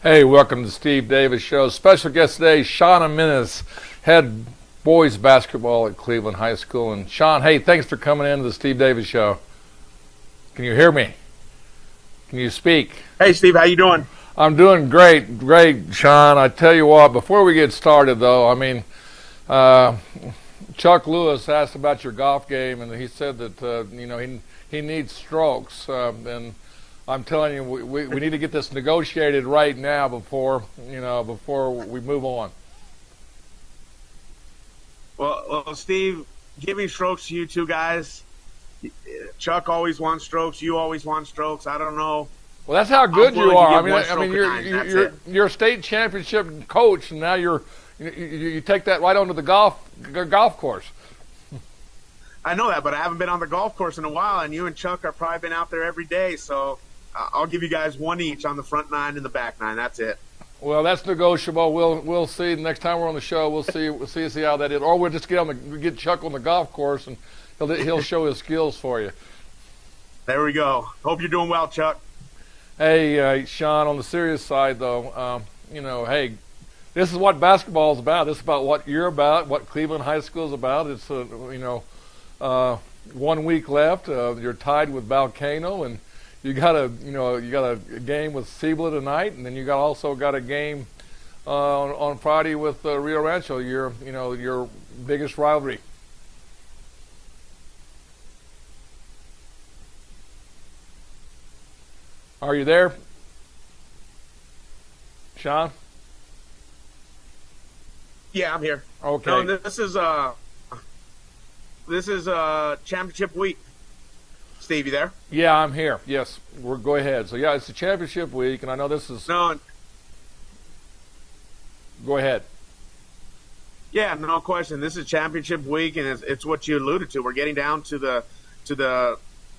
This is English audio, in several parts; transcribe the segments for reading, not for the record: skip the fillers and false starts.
Hey, welcome to the Steve Davis Show. Special guest today, Sean Jimenez, head boys basketball at Cleveland High School. And Sean, hey, thanks for coming in to the Steve Davis Show. Can you hear me? Can you speak? Hey, Steve, how you doing? I'm doing great, Sean. I tell you what, before we get started, though, Chuck Lewis asked about your golf game, and he said that he needs strokes, and I'm telling you, we need to get this negotiated right now before we move on. Well, Steve, giving strokes to you two guys. Chuck always wants strokes. You always want strokes. I don't know. Well, that's how good you are. You're a state championship coach, and now you take that right onto the golf course. I know that, but I haven't been on the golf course in a while, and you and Chuck have probably been out there every day. So I'll give you guys one each on the front nine and the back nine. That's it. Well, that's negotiable. We'll see. The next time we're on the show, we'll see how that is. Or we'll just get Chuck on the golf course, and he'll show his skills for you. There we go. Hope you're doing well, Chuck. Hey, Sean. On the serious side, though, hey, this is what basketball is about. This is about what you're about, what Cleveland High School is about. It's 1 week left. You're tied with Volcano, and you got a game with Cibola tonight, and then you also got a game on Friday with Rio Rancho. Your biggest rivalry. Are you there, Sean? Yeah, I'm here. Okay. No, this is championship week. Steve, you there? Yeah, I'm here. Yes, go ahead. So yeah, it's the championship week, and I know this is. No. Go ahead. Yeah, no question. This is championship week, and it's what you alluded to. We're getting down to the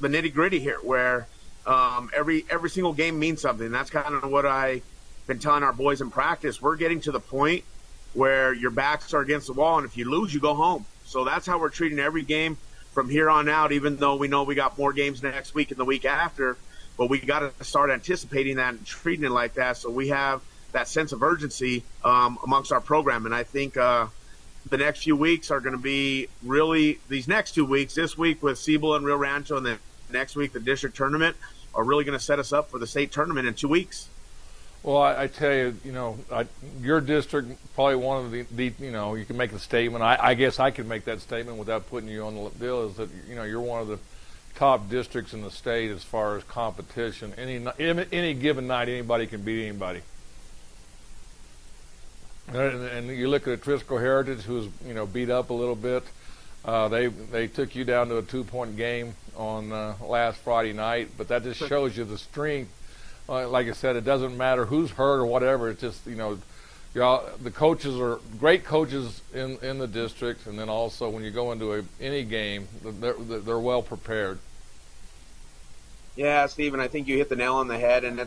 nitty gritty here, where every single game means something. That's kind of what I've been telling our boys in practice. We're getting to the point where your backs are against the wall, and if you lose, you go home. So that's how we're treating every game from here on out, even though we know we got more games next week and the week after. But we got to start anticipating that and treating it like that, so we have that sense of urgency amongst our program. And I think the next few weeks are going to be really – these next 2 weeks, this week with Cibola and Rio Rancho, and then next week the district tournament, are really going to set us up for the state tournament in 2 weeks. Well, I tell you, your district, probably one of the you can make a statement. I guess I can make that statement without putting you on the bill, is that, you're one of the top districts in the state as far as competition. Any given night, anybody can beat anybody. And you look at Trisco Heritage, who's, beat up a little bit. They took you down to a 2-point game on last Friday night, but that just shows you the strength. Like I said, it doesn't matter who's hurt or whatever. It's just, the coaches are great coaches in the district, and then also when you go into any game, they're well prepared. Yeah, Stephen, I think you hit the nail on the head, and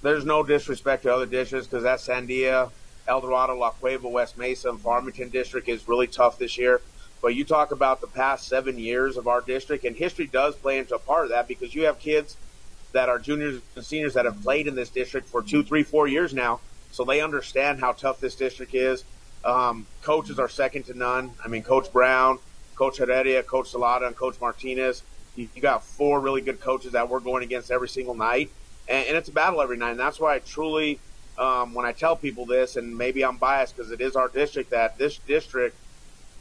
there's no disrespect to other districts, because that Sandia, El Dorado, La Cueva, West Mesa, and Farmington district is really tough this year. But you talk about the past 7 years of our district, and history does play into a part of that, because you have kids that are juniors and seniors that have played in this district for 2, 3, 4 years now. So they understand how tough this district is. Coaches are second to none. I mean, Coach Brown, Coach Heredia, Coach Salada, and Coach Martinez. You got 4 really good coaches that we're going against every single night. And it's a battle every night. And that's why I truly, when I tell people this, and maybe I'm biased because it is our district, that this district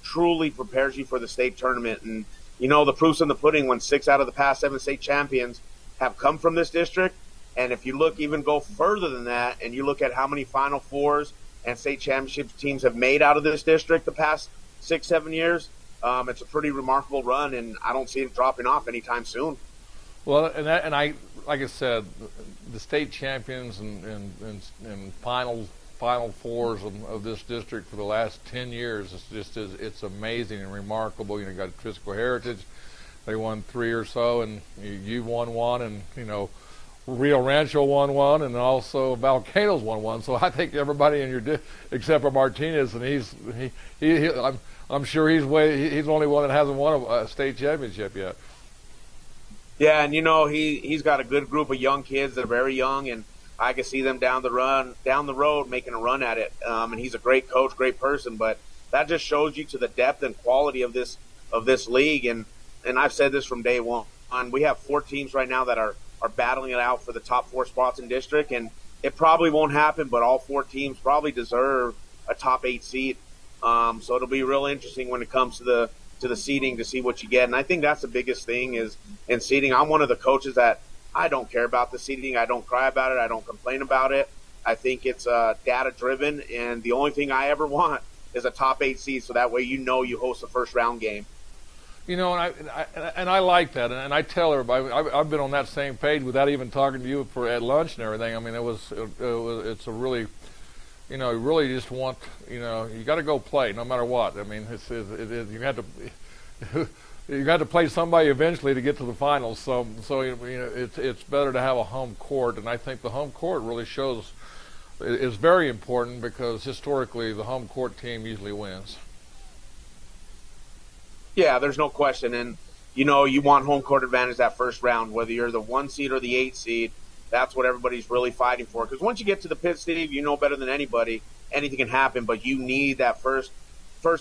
truly prepares you for the state tournament. And, the proof's in the pudding when 6 out of the past 7 state champions have come from this district. And if you go further than that, and you look at how many Final Fours and state championship teams have made out of this district the past 6, 7 years, it's a pretty remarkable run, and I don't see it dropping off anytime soon. Well, and I like I said, the state champions and Final Fours of this district for the last 10 years, it's amazing and remarkable. You got Trisco Heritage. They won 3 or so, and you won 1, and Rio Rancho won 1, and also Volcano's won 1. So I think everybody in your except for Martinez, and I'm sure he's the only one that hasn't won a state championship yet. Yeah, and he's got a good group of young kids that are very young, and I can see them down the road making a run at it. And he's a great coach, great person, but that just shows you to the depth and quality of this league. And I've said this from day one. We have 4 teams right now that are battling it out for the top 4 spots in district, and it probably won't happen, but all 4 teams probably deserve a top 8 seed. So it'll be real interesting when it comes to the seeding to see what you get. And I think that's the biggest thing is in seeding. I'm one of the coaches that I don't care about the seeding. I don't cry about it. I don't complain about it. I think it's data driven, and the only thing I ever want is a top 8 seed, so that way you host a first round game. And I like that, and I tell everybody I've been on that same page without even talking to you at lunch and everything. I mean, it's a really, you really just want, you got to go play no matter what. I mean, you got to play somebody eventually to get to the finals. So it's better to have a home court, and I think the home court really is very important because historically the home court team usually wins. Yeah, there's no question. And, you want home court advantage that first round, whether you're the 1 seed or the 8 seed. That's what everybody's really fighting for. Because once you get to the pit, Steve, you know better than anybody, anything can happen. But you need that first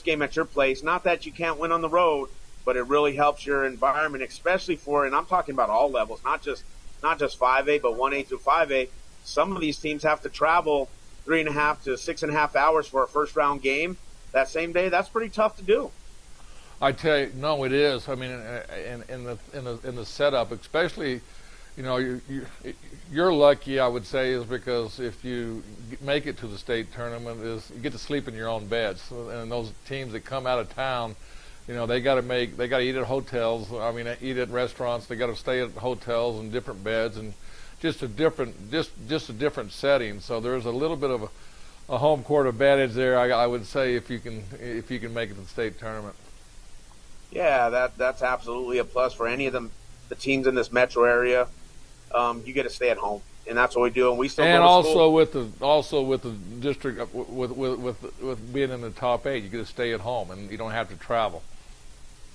game at your place. Not that you can't win on the road, but it really helps your environment, especially and I'm talking about all levels, not just 5A, but 1A through 5A. Some of these teams have to travel 3.5 to 6.5 hours for a first-round game that same day. That's pretty tough to do. I tell you, no, it is. I mean, in the setup, especially, you're lucky. I would say is because if you make it to the state tournament, you get to sleep in your own beds. And those teams that come out of town, they got to eat at hotels. I mean, eat at restaurants. They got to stay at hotels and different beds and just a different setting. So there's a little bit of a home court advantage there. I would say if you can make it to the state tournament. Yeah, that's absolutely a plus for any of the teams in this metro area. You get to stay at home, and that's what we do. And we still and go to also school. with the district with being in the top 8, you get to stay at home and you don't have to travel.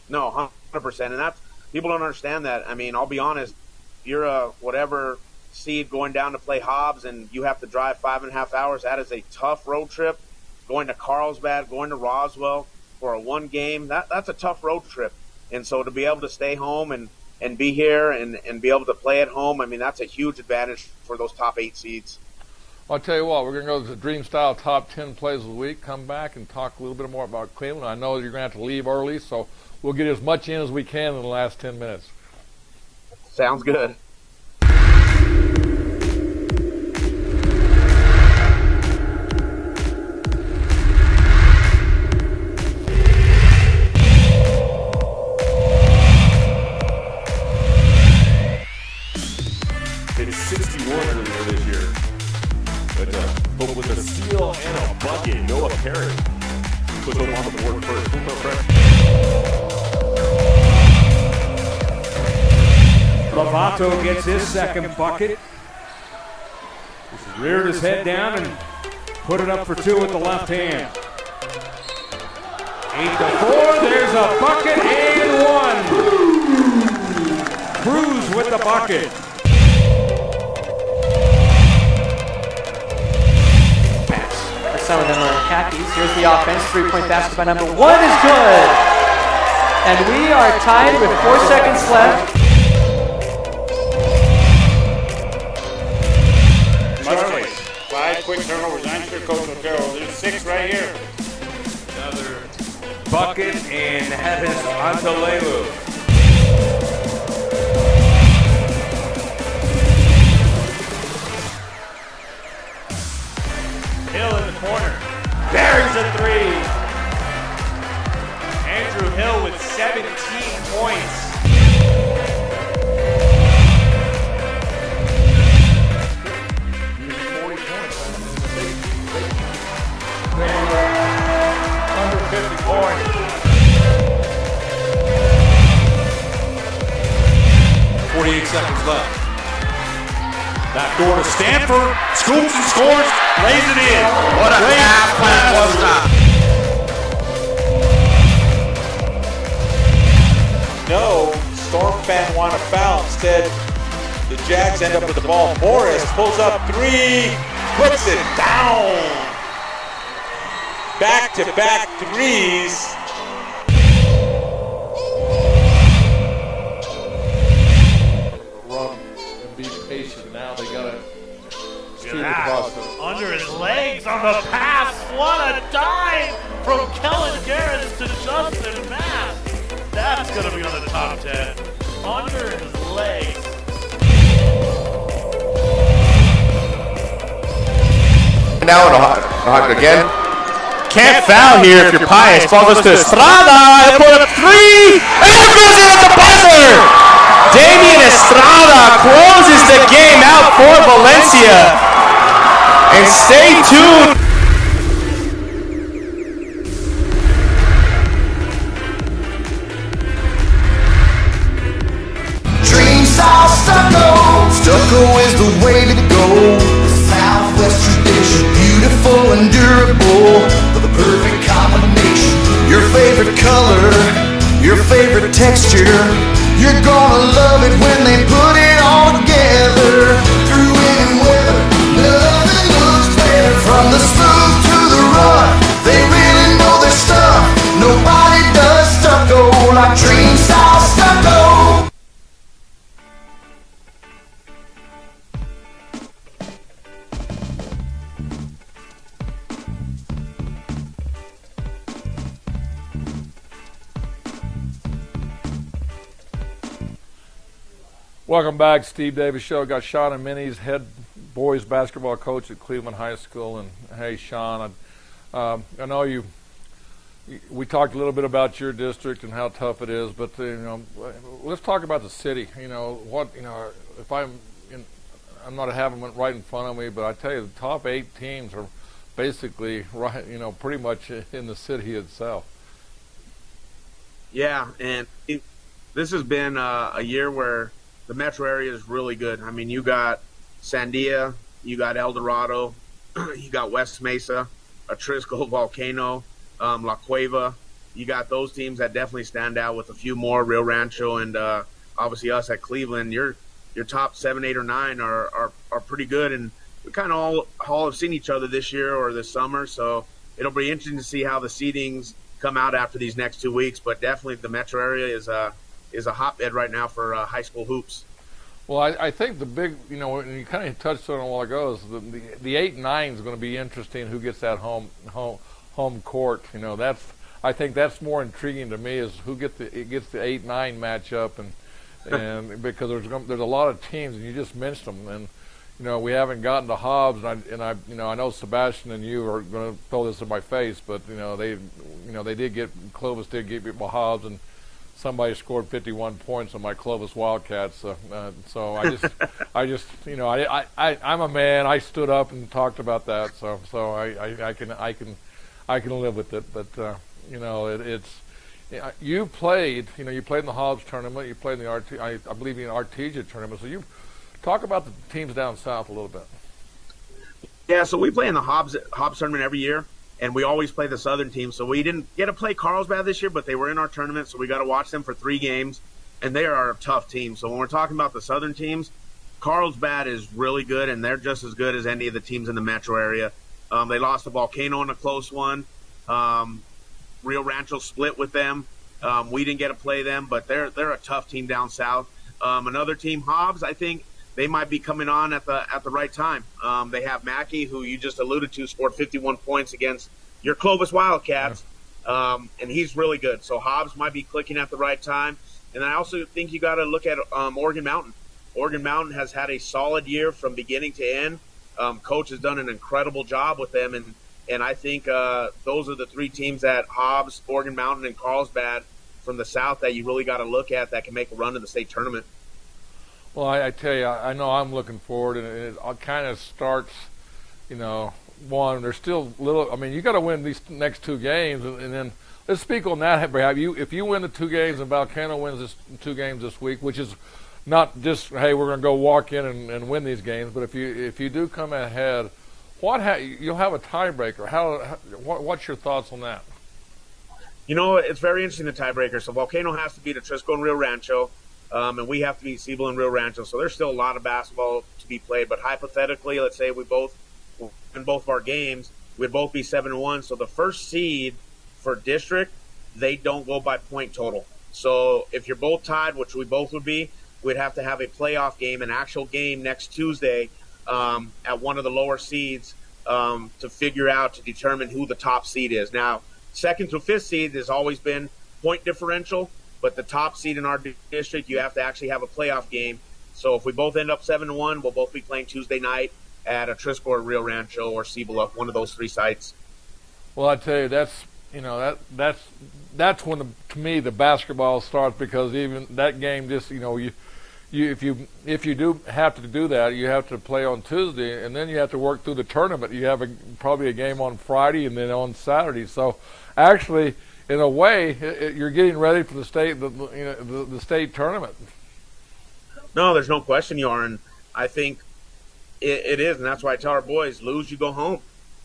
No, 100%, and that's people don't understand that. I mean, I'll be honest. You're a whatever seed going down to play Hobbs, and you have to drive 5.5 hours. That is a tough road trip. Going to Carlsbad, going to Roswell for a 1 game, that's a tough road trip. And so to be able to stay home and be here and be able to play at home, I mean, that's a huge advantage for those top 8 seeds. I'll tell you what, we're going to go to the Dream Style Top 10 Plays of the Week, come back and talk a little bit more about Cleveland. I know you're going to have to leave early, so we'll get as much in as we can in the last 10 minutes. Sounds good. It's 61 earlier this year. But with a steal and a bucket, Noah Perry puts him on the board first. Lovato gets his second bucket. Just reared his head down and put it up for 2 with the left hand. 8-4, there's a bucket and 1. Cruz with the bucket. Some of them are khakis. Here's the offense. 3-point basket by number 1 is good. And we are tied with 4 seconds left. Charlie, 5 quick turnovers. I'm sure Coach Otero. There's 6 right here. Another bucket and Heavis Antalelu. Hill in the corner. Buries a 3. Andrew Hill with 17 points. Under 50 points. 48 seconds left. Back door to Stanford. Scoops and scores. Lays it in. What a half was that? No, Storm fans want to foul. Instead, The Jags end up with the ball. Morris pulls up three, puts it down. Back-to-back threes. Run and be patient. Now they got to Look at that. Under his legs on the pass. What a dive from Kellen Garris to Justin Mass. That's going to be on the top 10. Under his legs. Now again. Can't foul here if you're pious. Ball goes to Estrada. He'll put up three. And there goes it at the buzzer. Damian Estrada closes the game out for Valencia. And stay tuned. Dream style stucco. Stucco is the way to go. The Southwest tradition, beautiful and durable. The perfect combination. Your favorite color, your favorite texture. You're gonna love it when they put it all together. Through any weather, nothing looks better. From the smooth to the rough, they really know their stuff. Nobody does stucco like Dream style stucco. Welcome back, Steve Davis Show. Got Sean and Minnie's head boys basketball coach at Cleveland High School. And hey, Sean, I know we talked a little bit about your district and how tough it is, but let's talk about the city. If I'm not having it right in front of me, but I tell you, the top 8 teams are basically right, pretty much in the city itself. Yeah, and this has been a year where the metro area is really good. I mean, you got Sandia, you got El Dorado, you got West Mesa, Atrisco, Volcano, La Cueva. You got those teams that definitely stand out with a few more, Rio Rancho, and obviously us at Cleveland. Your top 7, 8, or 9 are pretty good, and we kind of all have seen each other this year or this summer, so it'll be interesting to see how the seedings come out after these next 2 weeks. But definitely the metro area is a hotbed right now for high school hoops. Well, I think the big, and you kind of touched on it a while ago, is the 8 and 9 is going to be interesting. Who gets that home court? I think that's more intriguing to me is who gets the 8-9 matchup, and because there's a lot of teams, and you just mentioned them, and we haven't gotten to Hobbs, and I know Sebastian and you are going to throw this in my face, but they did get Clovis did get beat by Hobbs, and somebody scored 51 points on my Clovis Wildcats. So I'm a man. I stood up and talked about that. So I can live with it. But you played in the Hobbs tournament. You played in the I believe in the Artesia tournament. So you talk about the teams down south a little bit. Yeah. So we play in the Hobbs tournament every year. And we always play the Southern team. So we didn't get to play Carlsbad this year, but they were in our tournament, so we got to watch them for 3 games. And they are a tough team. So when we're talking about the Southern teams, Carlsbad is really good, and they're just as good as any of the teams in the metro area. They lost to Volcano in a close one. Rio Rancho split with them. We didn't get to play them, but they're a tough team down south. Another team, Hobbs, I think they might be coming on at the right time. They have Mackey, who you just alluded to, scored 51 points against your Clovis Wildcats, and he's really good. So Hobbs might be clicking at the right time. And I also think you got to look at Oregon Mountain. Oregon Mountain has had a solid year from beginning to end. Coach has done an incredible job with them, and I think those are the 3 teams that Hobbs, Oregon Mountain, and Carlsbad from the south that you really got to look at that can make a run in the state tournament. Well, I tell you, I know I'm looking forward, and it kind of starts, one, there's still little. I mean, you got to win these next 2 games, and then let's speak on that. If you win the 2 games and Volcano wins this 2 games this week, which is not just hey we're going to go walk in and win these games, but if you do come ahead, you'll have a tiebreaker. What's your thoughts on that? It's very interesting, the tiebreaker. So Volcano has to beat Atrisco and Rio Rancho. and we have to beat Siebel and Rio Rancho. So there's still a lot of basketball to be played. But hypothetically, let's say we both in both of our games, we'd both be 7-1. So the first seed for district, they don't go by point total. So if you're both tied, which we both would be, we'd have to have a playoff game, an actual game next Tuesday at one of the lower seeds to figure out, to determine who the top seed is. Now, second through fifth seed has always been point differential, but the top seed in our district, you have to actually have a playoff game. So if we both end up 7-1, we'll both be playing Tuesday night at a Trisco or Rio Rancho or Cibola, one of those three sites. Well, I tell you, that's when to me the basketball starts, because even that game, just if you do have to do that, you have to play on Tuesday, and then you have to work through the tournament. You have probably a game on Friday and then on Saturday. So actually, in a way, you're getting ready for the state tournament. No, there's no question you are, and I think it is, and that's why I tell our boys, lose, you go home.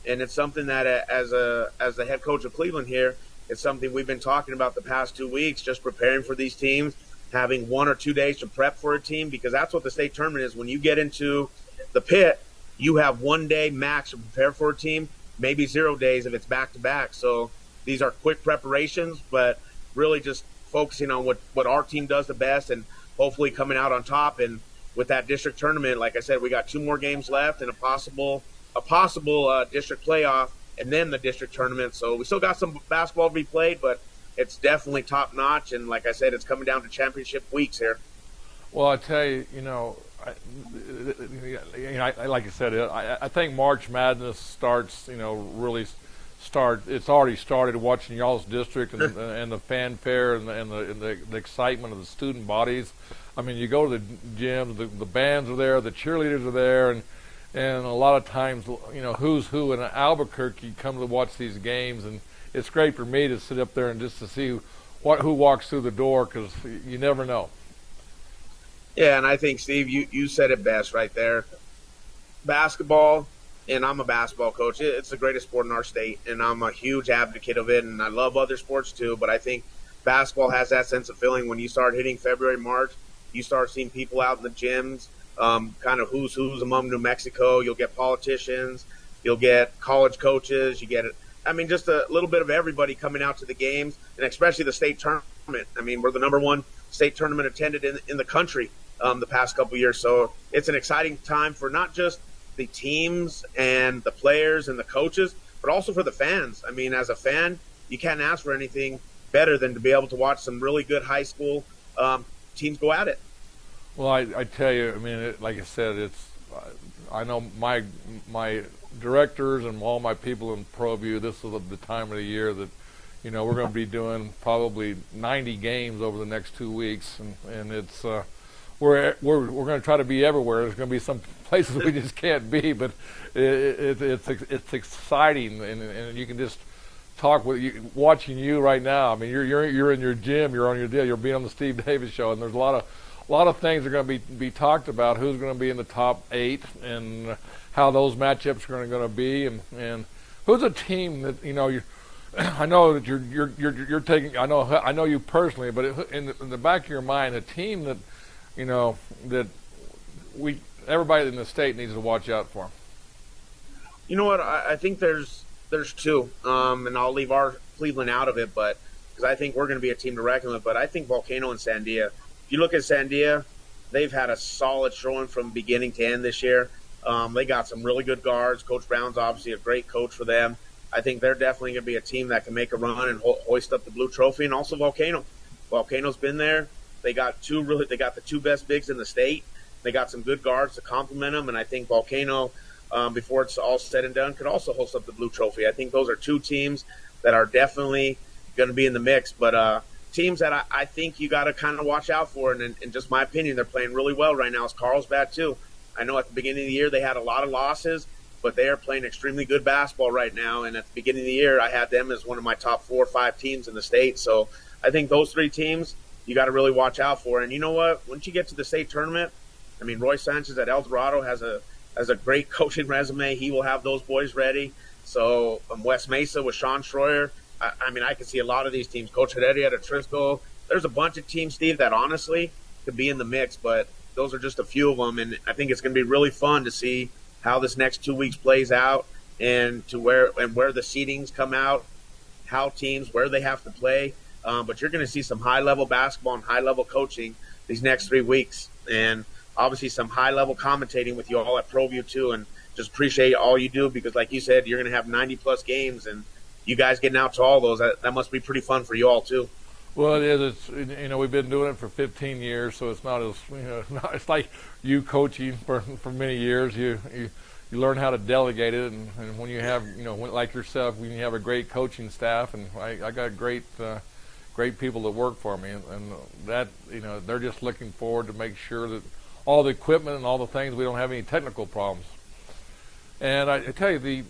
And it's something that, as the head coach of Cleveland here, it's something we've been talking about the past 2 weeks, just preparing for these teams, having 1 or 2 days to prep for a team, because that's what the state tournament is. When you get into the pit, you have 1 day max to prepare for a team, maybe 0 days if it's back-to-back. So these are quick preparations, but really just focusing on what our team does the best and hopefully coming out on top. And with that district tournament, like I said, we got 2 more games left and a possible district playoff, and then the district tournament. So we still got some basketball to be played, but it's definitely top notch. And like I said, it's coming down to championship weeks here. Well, I tell you, like I said, I think March Madness starts. It's already started watching y'all's district and the fanfare and the excitement of the student bodies. I mean, you go to the gyms, the bands are there, the cheerleaders are there, and a lot of times, who's who in Albuquerque come to watch these games, and it's great for me to sit up there and just to see who walks through the door, because you never know. Yeah, and I think, Steve, you said it best right there. Basketball, and I'm a basketball coach, it's the greatest sport in our state, and I'm a huge advocate of it, and I love other sports too, but I think basketball has that sense of feeling. When you start hitting February, March, you start seeing people out in the gyms, kind of who's among New Mexico. You'll get politicians, you'll get college coaches, just a little bit of everybody coming out to the games, and especially the state tournament. I mean, we're the number 1 state tournament attended in the country the past couple of years. So it's an exciting time for not just the teams and the players and the coaches, but also for the fans. I mean, as a fan, you can't ask for anything better than to be able to watch some really good high school teams go at it. Well, I tell you, I mean, like I said, I know my directors and all my people in ProView, this is the time of the year that, we're going to be doing probably 90 games over the next 2 weeks, and it's we're going to try to be everywhere. There's going to be some places we just can't be, but it's exciting, and you can just talk with you, watching you right now. I mean, you're in your gym, you're on your deal, you're being on the Steve Davis show, and there's a lot of things are going to be talked about. Who's going to be in the top 8 and how those matchups are going to be, and who's a team that I know that you're taking. I know you personally, but in the back of your mind, a team that that everybody in the state needs to watch out for. You know what? I think there's 2, and I'll leave our Cleveland out of it, but because I think we're going to be a team to reckon with. But I think Volcano and Sandia. If you look at Sandia, they've had a solid showing from beginning to end this year. They got some really good guards. Coach Brown's obviously a great coach for them. I think they're definitely going to be a team that can make a run and hoist up the blue trophy. And also Volcano. Volcano's been there. They got the 2 best bigs in the state. They got some good guards to complement them. And I think Volcano, before it's all said and done, could also host up the blue trophy. I think those are 2 teams that are definitely going to be in the mix. But teams that I think you got to kind of watch out for, and in just my opinion, they're playing really well right now, is Carlsbad too. I know at the beginning of the year they had a lot of losses, but they are playing extremely good basketball right now. And at the beginning of the year, I had them as one of my top 4 or 5 teams in the state. So I think those 3 teams you got to really watch out for. And you know what? Once you get to the state tournament, I mean, Roy Sanchez at El Dorado has a great coaching resume. He will have those boys ready. So West Mesa with Sean Schroyer, I mean, I can see a lot of these teams. Coach Heredia at Trisco. There's a bunch of teams, Steve, that honestly, to be in the mix, but those are just a few of them. And I think it's going to be really fun to see how this next 2 weeks plays out and where the seedings come out, how teams, where they have to play. But you're going to see some high-level basketball and high-level coaching these next 3 weeks. And obviously some high-level commentating with you all at ProView too. And just appreciate all you do because, like you said, you're going to have 90-plus games. And you guys getting out to all those, that must be pretty fun for you all too. Well, it is. It's, we've been doing it for 15 years, so it's not as, it's like you coaching for many years. You learn how to delegate it, and when you have, like yourself, when you have a great coaching staff, and I got great people that work for me, and that, they're just looking forward to make sure that all the equipment and all the things, we don't have any technical problems. And I tell you,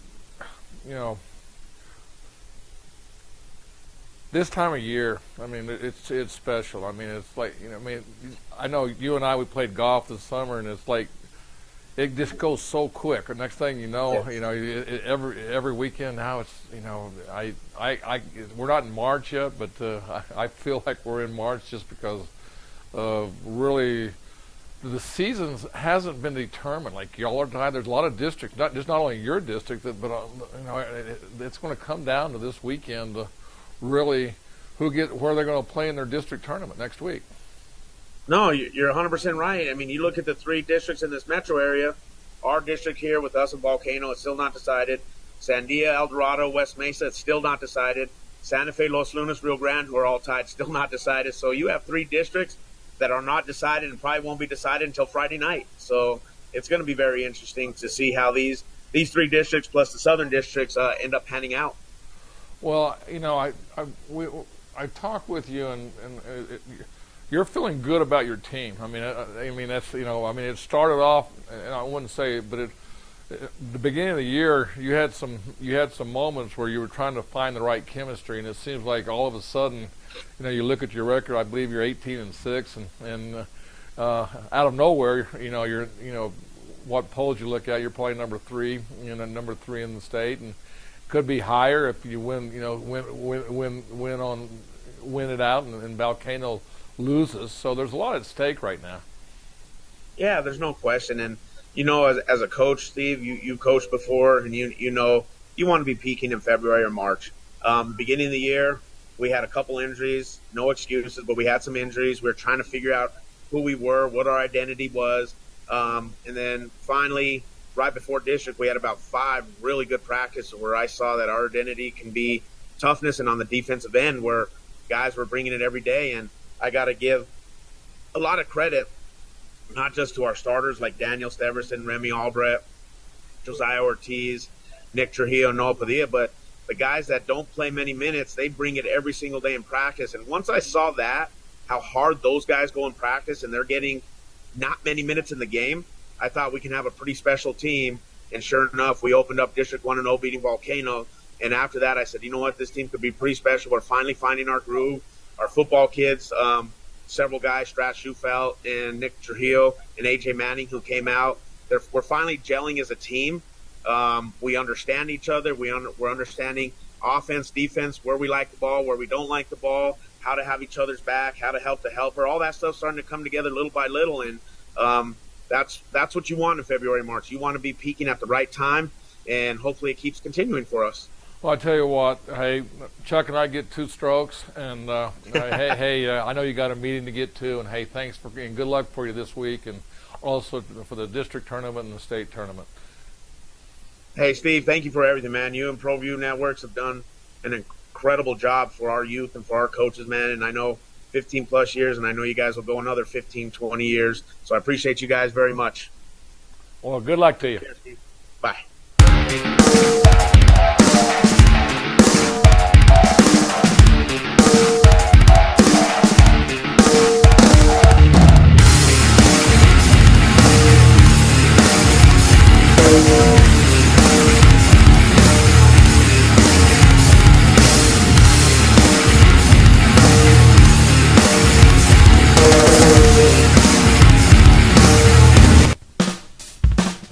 this time of year, it's special. It's like, I know you and I, we played golf this summer, and it's like, it just goes so quick. The next thing you know, every weekend now it's, we're not in March yet, but I feel like we're in March just because really the season hasn't been determined. Like y'all are tied. There's a lot of districts, not only your district, but it's going to come down to this weekend. Really, where they're going to play in their district tournament next week. No, you're 100% right. You look at the 3 districts in this metro area. Our district here with us in Volcano, it's still not decided. Sandia, El Dorado, West Mesa, it's still not decided. Santa Fe, Los Lunas, Rio Grande, who are all tied, still not decided. So you have 3 districts that are not decided and probably won't be decided until Friday night. So it's going to be very interesting to see how these 3 districts plus the southern districts end up panning out. Well, I talked with you, and you're feeling good about your team. That's it started off, and I wouldn't say, but at the beginning of the year, you had some moments where you were trying to find the right chemistry, and it seems like all of a sudden, you look at your record. I believe you're 18-6, and out of nowhere, you're what polls you look at, you're probably number 3, number 3 in the state, and could be higher if you win it out, and Volcano loses. So there's a lot at stake right now. Yeah, there's no question. And as a coach, Steve, you coached before, and you want to be peaking in February or March. Beginning of the year, we had a couple injuries, no excuses, but we had some injuries. We were trying to figure out who we were, what our identity was, and then finally, right before district, we had about 5 really good practices where I saw that our identity can be toughness, and on the defensive end where guys were bringing it every day. And I got to give a lot of credit, not just to our starters like Daniel Steverson, Remy Albrecht, Josiah Ortiz, Nick Trujillo, Noah Padilla, but the guys that don't play many minutes, they bring it every single day in practice. And once I saw that, how hard those guys go in practice, and they're getting not many minutes in the game, I thought we can have a pretty special team. And sure enough, we opened up District 1-0 beating Volcano. And after that, I said, you know what, this team could be pretty special. We're finally finding our groove. Our football kids, several guys, Strat Schufelt and Nick Trujillo and A.J. Manning, who came out, we're finally gelling as a team. We understand each other. We're understanding offense, defense, where we like the ball, where we don't like the ball, how to have each other's back, how to help the helper. All that stuff's starting to come together little by little. And that's what you want in February, March. You want to be peaking at the right time, and hopefully it keeps continuing for us. Well, I tell you what, hey, Chuck and I get 2 strokes, and I know you got a meeting to get to, and hey, thanks and good luck for you this week, and also for the district tournament and the state tournament. Hey, Steve, thank you for everything, man. You and ProView Networks have done an incredible job for our youth and for our coaches, man, and I know 15-plus years, and I know you guys will go another 15, 20 years, so I appreciate you guys very much. Well, good luck to you. Bye.